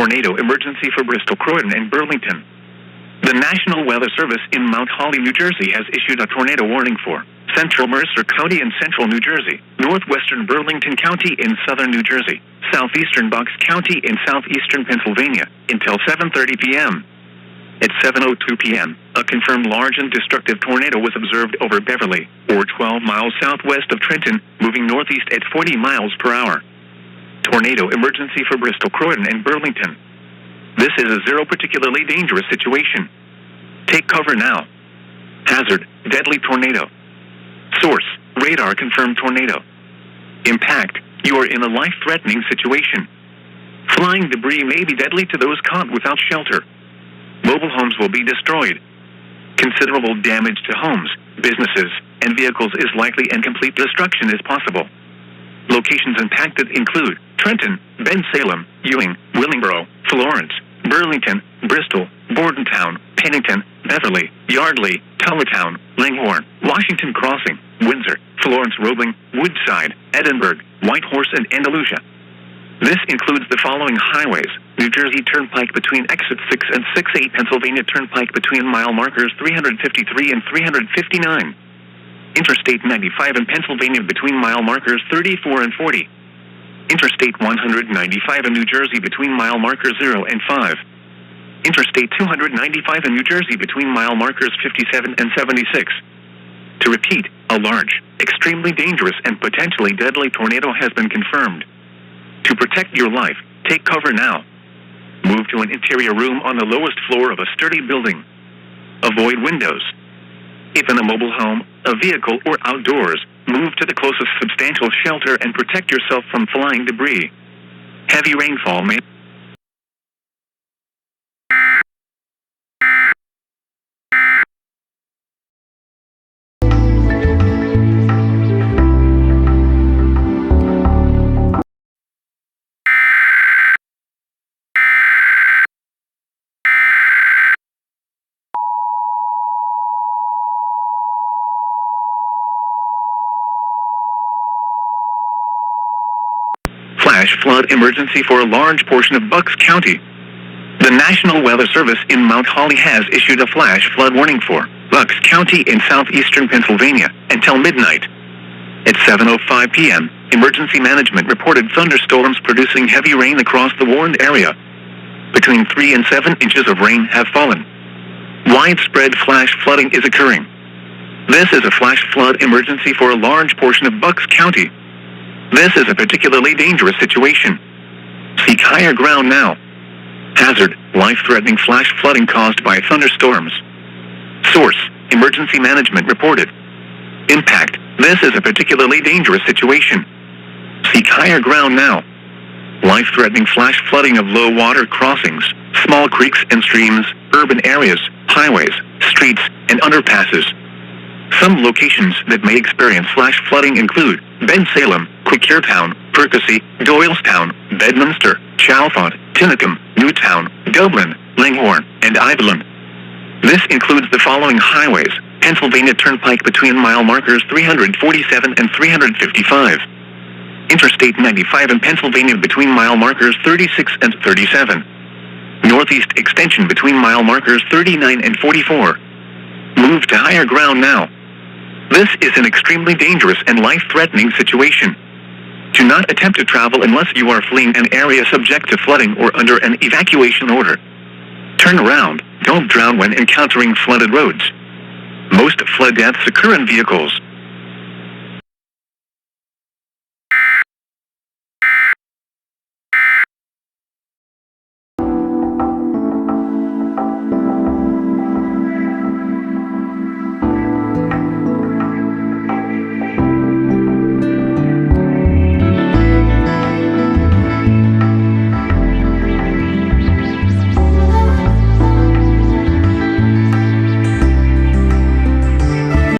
Tornado emergency for Bristol, Croydon, and Burlington. The National Weather Service in Mount Holly, New Jersey has issued a tornado warning for central Mercer County in central New Jersey, northwestern Burlington County in southern New Jersey, southeastern Bucks County in southeastern Pennsylvania, until 7:30 p.m. At 7:02 p.m., a confirmed large and destructive tornado was observed over Beverly, or 12 miles southwest of Trenton, moving northeast at 40 miles per hour. Tornado emergency for Bristol, Croydon, and Burlington. This is a zero particularly dangerous situation. Take cover now. Hazard, deadly tornado. Source, radar confirmed tornado. Impact, you are in a life-threatening situation. Flying debris may be deadly to those caught without shelter. Mobile homes will be destroyed. Considerable damage to homes, businesses, and vehicles is likely, and complete destruction is possible. Locations impacted include Trenton, Bensalem, Ewing, Willingboro, Florence, Burlington, Bristol, Bordentown, Pennington, Beverly, Yardley, Tullytown, Langhorne, Washington Crossing, Windsor, Florence Roebling, Woodside, Edinburgh, Whitehorse, and Andalusia. This includes the following highways: New Jersey Turnpike between exit 6 and 6-8, Pennsylvania Turnpike between mile markers 353 and 359. Interstate 95 in Pennsylvania between mile markers 34 and 40. Interstate 195 in New Jersey between mile markers 0 and 5. Interstate 295 in New Jersey between mile markers 57 and 76. To repeat, a large, extremely dangerous, and potentially deadly tornado has been confirmed. To protect your life, take cover now. Move to an interior room on the lowest floor of a sturdy building. Avoid windows. If in a mobile home, a vehicle, or outdoors, move to the closest substantial shelter and protect yourself from flying debris. Heavy rainfall may flash flood emergency for a large portion of Bucks County. The National Weather Service in Mount Holly has issued a flash flood warning for Bucks County in southeastern Pennsylvania until midnight. At 7:05 p.m., emergency management reported thunderstorms producing heavy rain across the warned area. Between 3 and 7 inches of rain have fallen. Widespread flash flooding is occurring. This is a flash flood emergency for a large portion of Bucks County. This is a particularly dangerous situation. Seek higher ground now. Hazard, life-threatening flash flooding caused by thunderstorms. Source, emergency management reported. Impact, this is a particularly dangerous situation. Seek higher ground now. Life-threatening flash flooding of low water crossings, small creeks and streams, urban areas, highways, streets, and underpasses. Some locations that may experience flash flooding include Bensalem, Quakertown, Percy, Doylestown, Bedminster, Chalfont, Tinicum, Newtown, Dublin, Langhorne, and Iveland. This includes the following highways: Pennsylvania Turnpike between mile markers 347 and 355. Interstate 95 in Pennsylvania between mile markers 36 and 37. Northeast Extension between mile markers 39 and 44. Move to higher ground now. This is an extremely dangerous and life-threatening situation. Do not attempt to travel unless you are fleeing an area subject to flooding or under an evacuation order. Turn around. Don't drown when encountering flooded roads. Most flood deaths occur in vehicles.